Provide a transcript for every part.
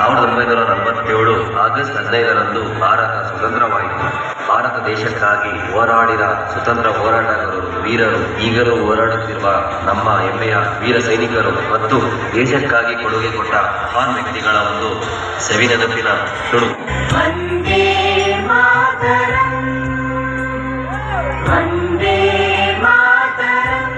1947 August 15ರಂದು Bharat ಸ್ವತಂತ್ರವಾಯಿತು. Bharat ದೇಶಕ್ಕಾಗಿ ಹೋರಾಡಿದ ಸ್ವತಂತ್ರ ಹೋರಾಟಗಾರರು, ವೀರರು, ಈಗಲೂ ಹೋರಾಡುತ್ತಿರುವ ನಮ್ಮ ಹೆಮ್ಮೆಯ ವೀರ ಸೈನಿಕರು ಮತ್ತು ದೇಶಕ್ಕಾಗಿ ಕೊಡುಗೆ ಕೊಟ್ಟ ಮಹಾನ್ ವ್ಯಕ್ತಿಗಳ ಒಂದು ಸವಿನೆನಪಿನ ತುಣುಕು. ವಂದೇ ಮಾತರಂ, ವಂದೇ ಮಾತರಂ.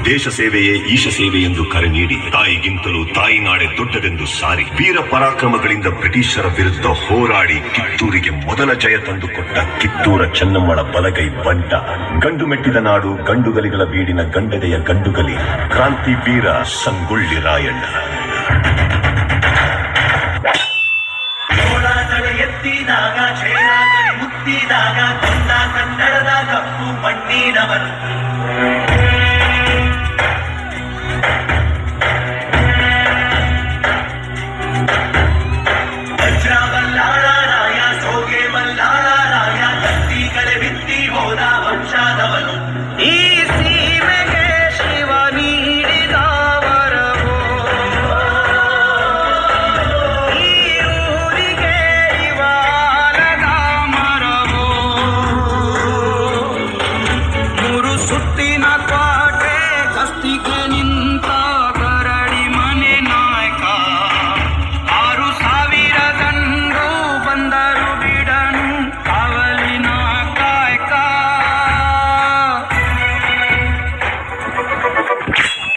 ದೇಶ ಸೇವೆಯೇ ಈಶ ಸೇವೆ ಎಂದು ಕರೆ ನೀಡಿ ತಾಯಿಗಿಂತಲೂ ತಾಯಿನಾಡೆ ದೊಡ್ಡದೆಂದು ಸಾರಿ ವೀರ ಪರಾಕ್ರಮಗಳಿಂದ ಬ್ರಿಟಿಷರ ವಿರುದ್ಧ ಹೋರಾಡಿ ಕಿತ್ತೂರಿಗೆ ಮೊದಲ ಜಯ ತಂದುಕೊಟ್ಟ ಕಿತ್ತೂರ ಚೆನ್ನಮ್ಮಳ ಬಲಗೈ ಬಂಟ. ಗಂಡು ಮೆಟ್ಟಿದ ನಾಡು, ಗಂಡುಗಲಿಗಳ ಬೀಡಿನ ಗಂಡದೆಯ ಗಂಡುಗಲಿ, ಕ್ರಾಂತಿ ವೀರ ಸಂಗೊಳ್ಳಿ ರಾಯಣ್ಣ. ಎತ್ತಿದಾಗ ಛೇಡಾಗಲಿ ಮುತ್ತಿದಾಗ ಕೊಂದ ಕನ್ನಡದ ಕಪ್ಪು ಮಣ್ಣಿನವರು.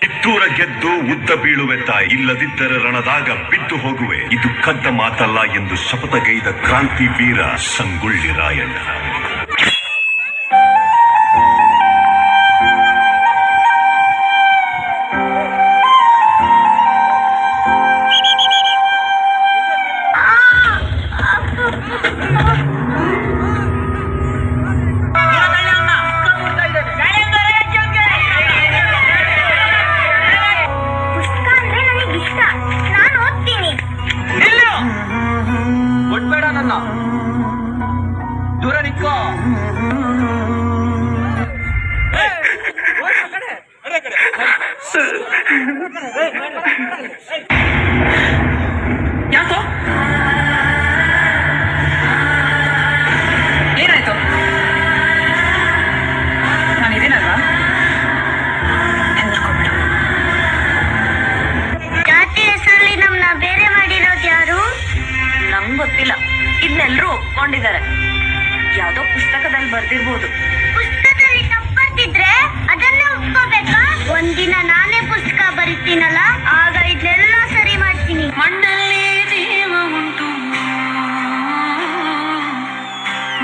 ಕಿತ್ತೂರ ಗೆದ್ದು ಉದ್ದ ಬೀಳುವೆ ತಾಯಿ, ಇಲ್ಲದಿದ್ದರೆ ರಣದಾಗ ಬಿದ್ದು ಹೋಗುವೆ. ಇದು ಕದ್ದ ಮಾತಲ್ಲ ಎಂದು ಶಪಥಗೈದ ಕ್ರಾಂತಿ ವೀರ ಸಂಗೊಳ್ಳಿ ರಾಯಣ್ಣ. ದೂರ ನಿಕ್ಕೋ. ಯಾಕೋ ಏನಾಯ್ತು? ನಾನಿದ್ದೀನಲ್ವಾ, ಹೆದರ್ಕೋಬೇಡ. ಜಾತಿ ಹೆಸರಲ್ಲಿ ನಮ್ನ ಬೇರೆ ಮಾಡಿರೋದು ಯಾರು? ನಂಗೆ ಗೊತ್ತಿಲ್ಲ, ಇದನ್ನೆಲ್ಲರೂ ಒಪ್ಕೊಂಡಿದ್ದಾರೆ. ಯಾವ್ದೋ ಪುಸ್ತಕದಲ್ಲಿ ಬರ್ದಿರ್ಬೋದು. ಪುಸ್ತಕದಲ್ಲಿ ತಪ್ಪು ಬರ್ತಿದ್ರೆ ಅದನ್ನ ಒಪ್ಕೋಬೇಕಾ? ಒಂದಿನ ನಾನೇ ಪುಸ್ತಕ ಬರೀತೀನಲ್ಲ, ಆಗ ಇದನ್ನೆಲ್ಲ ಸರಿ ಮಾಡ್ತೀನಿ. ಮಣ್ಣಲ್ಲಿ ಜೀವ ಉಂಟು,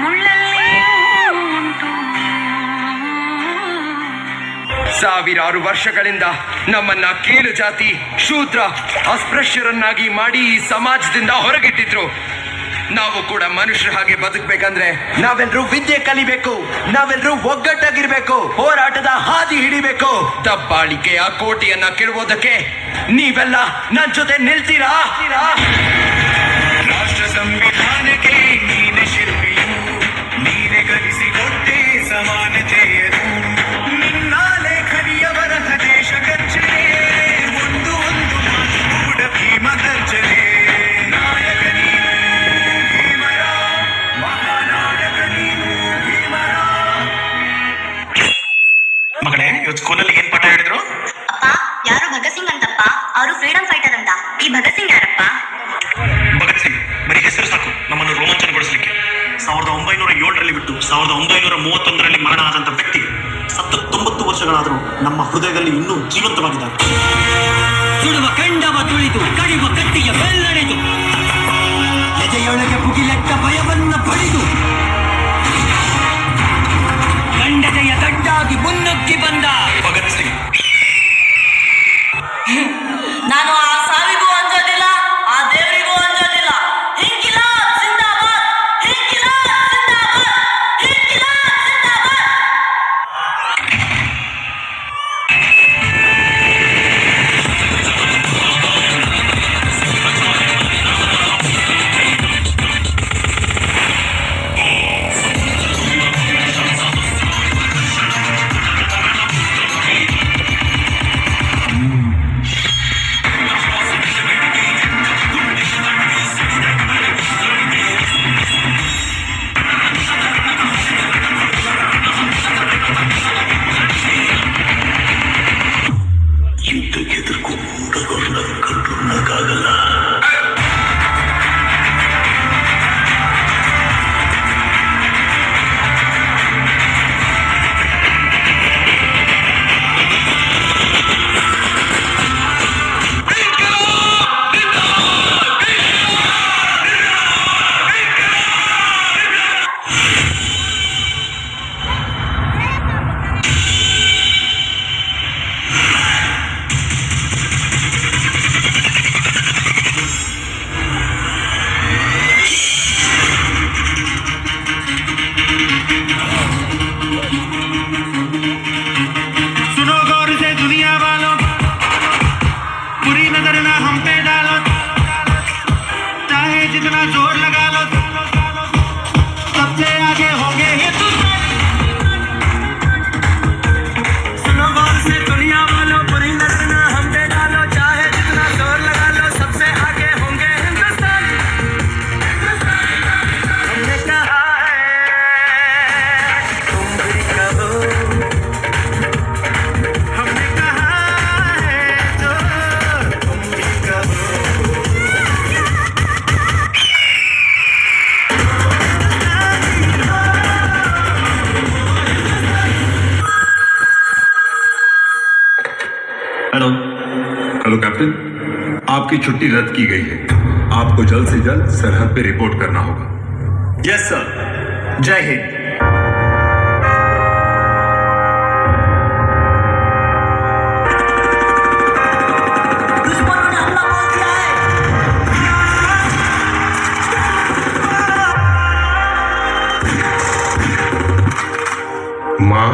ಮುಳ್ಳಲ್ಲಿ ಉಂಟು. ಸಾವಿರಾರು ವರ್ಷಗಳಿಂದ ನಮ್ಮನ್ನ ಕೀಳು ಜಾತಿ, ಶೂದ್ರ, ಅಸ್ಪೃಶ್ಯರನ್ನಾಗಿ ಮಾಡಿ ಈ ಸಮಾಜದಿಂದ ಹೊರಗಿಟ್ಟಿದ್ರು. ನಾವು ಕೂಡ ಮನುಷ್ಯರ ಹಾಗೆ ಬದುಕಬೇಕಂದ್ರೆ ನಾವೆಲ್ಲರೂ ವಿದ್ಯೆ ಕಲಿಬೇಕು, ನಾವೆಲ್ಲರೂ ಒಗ್ಗಟ್ಟಾಗಿರ್ಬೇಕು, ಹೋರಾಟದ ಹಾದಿ ಹಿಡಿಬೇಕು. ದಬ್ಬಾಳಿಕೆಯ ಕೋಟೆಯನ್ನ ಕೆಡವೋದಕ್ಕೆ ನೀವೆಲ್ಲ ನನ್ನ ಜೊತೆ ನಿಲ್ತೀರಾ? ರಾಷ್ಟ್ರ ಸಂವಿಧಾನಕ್ಕೆ ನೀನೆ ಶಿಲ್ಪಿಯು, ನೀನೆ ಕಲಿಸಿಕೊಟ್ಟೆ ಸಮಾನತೆಯನ್ನು. ನಿನ್ನ ಲೇಖನಿಯ ಬರಹ ದೇಶ ಗರ್ಜನೆ, ಒಂದು ಒಂದು ಮಾತು ಕೂಡ ಭೀಮ ಗರ್ಜನೆ. ಮಗಳೇ, ಇವತ್ತು ಸ್ಕೂಲಲ್ಲಿ ಏನ್ ಪಾಠ ಹೇಳಿದ್ರು? ಅಪ್ಪ, ಯಾರು ಭಗತ್ ಸಿಂಗ್ ಅಂತಪ್ಪ. ಅವರು ಫ್ರೀಡಮ್ ಫೈಟರ್ ಅಂತ. ಈ ಭಗತ್ ಸಿಂಗ್ ಯಾರಪ್ಪ? ಭಗತ್ ಸಿಂಗ್ ಬರೀ ಹೆಸರು ಸಾಕು ನಮ್ಮನ್ನು ರೋಮಾಂಚನಗೊಳಿಸಲಿಕ್ಕೆ. 1907ರಲ್ಲಿ ಬಿಟ್ಟು 1931ರಲ್ಲಿ ಮರಣ ಆದಂತ ವ್ಯಕ್ತಿ ಸತ್ತ 90 ವರ್ಷಗಳಾದರೂ ನಮ್ಮ ಹೃದಯದಲ್ಲಿ ಇನ್ನೂ ಜೀವಂತವಾಗಿದ್ದಾರೆ. ಸುಡುವ ಕಂಡವ ತುಳಿದು ಕಡಿವ ಕಟ್ಟಿಗೆ ಬೆಲ್ಲಡೆದು ಎದೆಯೊಳಗೆ ಭುಗಿಲೆಟ್ಟ ಭಯವನ್ನ ಬಳಿದು ಗಂಡತೆಯ ಗಡ್ಡಾಗಿ ಮುನ್ನುಗ್ಗಿ ಬಂದ ಭಗತ್ ಸಿಂಗ್. ನಾನು ಆ ಸಾವಿಗೂ ಅಂಜೋದಿಲ್ಲ, ಆ ದೇವರಿಗೂ ಅಂಜೋದಿಲ್ಲ. ಇನ್ಕಿಲಾಬ್ ಜಿಂದಾಬಾದ್, ಇನ್ಕಿಲಾಬ್ ಜಿಂದಾಬಾದ್, ಇನ್ಕಿಲಾಬ್ ಜಿಂದಾಬಾದ್. सुनो गौर से दुनिया वालों, बुरी नजर ना हम पे डालो, चाहे जितना जोर लगा लो, सबसे आगे होंगे हिंदुस्तान। सुनो गौर से दुनिया वालों, बुरी नजर ना हम पे डालो, चाहे जितना जोर लगा लो, सबसे आगे होंगे हिंदुस्तान। हमने कहा है तुम भी कहो, हमने कहा है जो तुम भी कहो। हेलो हेलो कैप्टन, आपकी छुट्टी रद्द की गई है। आपको जल्द से जल्द सरहद पे रिपोर्ट करना होगा। यस सर, जय हिंद। दुश्मनों ने हमला बोल दिया है। माँ,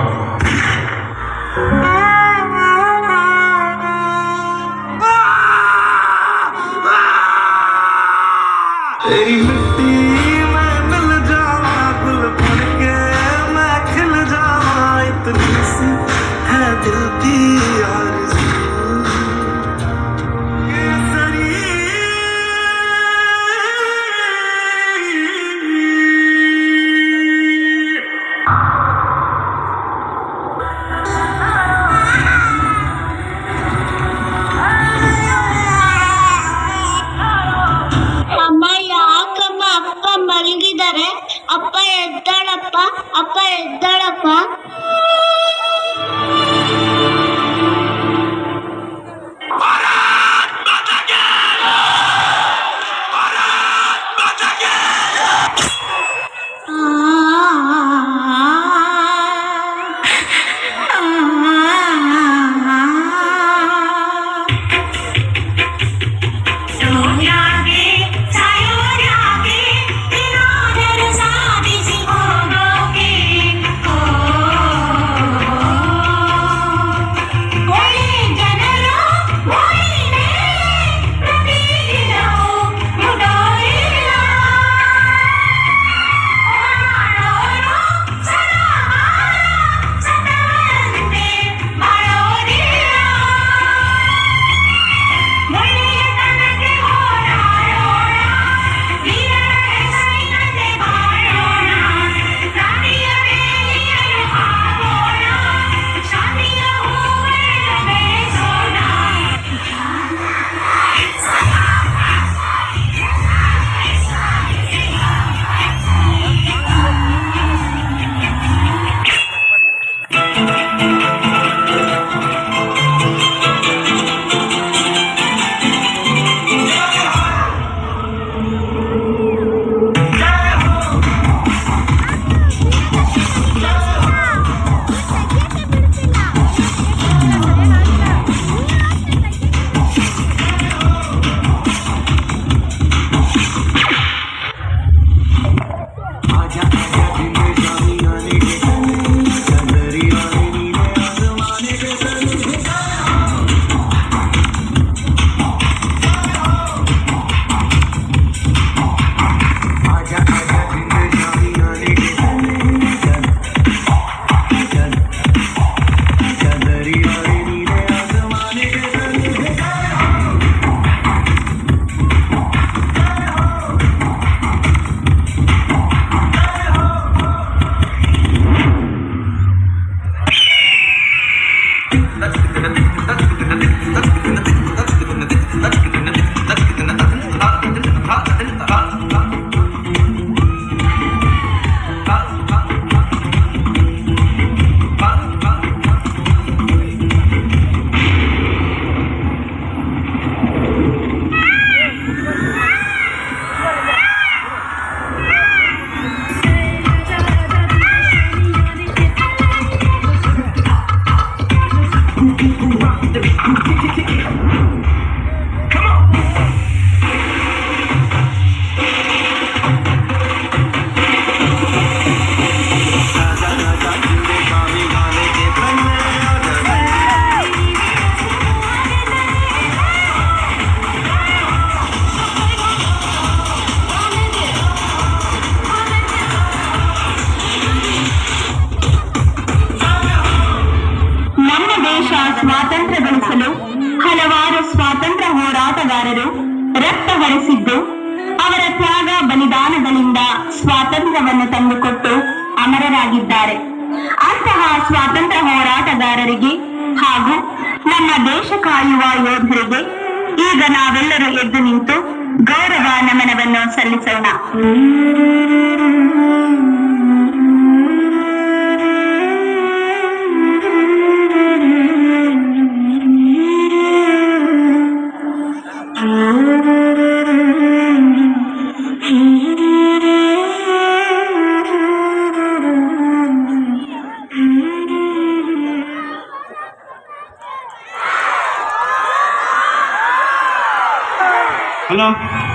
तेरी मिट्टी में मिल जावा गुल बन के, ನಮ್ಮ ದೇಶ ಸ್ವಾತಂತ್ರ್ಯ ಗಳಿಸಲು ಹಲವಾರು ಸ್ವಾತಂತ್ರ್ಯ ಹೋರಾಟಗಾರರು ರಕ್ತ ಹರಿಸಿದ್ದು, ಅವರ ತ್ಯಾಗ ಬಲಿದಾನಗಳಿಂದ ಸ್ವಾತಂತ್ರ್ಯವನ್ನು ತಂದುಕೊಟ್ಟು ಅಮರರಾಗಿದ್ದಾರೆ. ಅಂತಹ ಸ್ವಾತಂತ್ರ್ಯ ಹೋರಾಟಗಾರರಿಗೆ ಹಾಗೂ ನಮ್ಮ ದೇಶ ಕಾಯುವ ಯೋಧರಿಗೆ ಈಗ ನಾವೆಲ್ಲರೂ ಎದ್ದು ನಿಂತು ಗೌರವ ನಮನವನ್ನು ಸಲ್ಲಿಸೋಣ. ಹಲೋ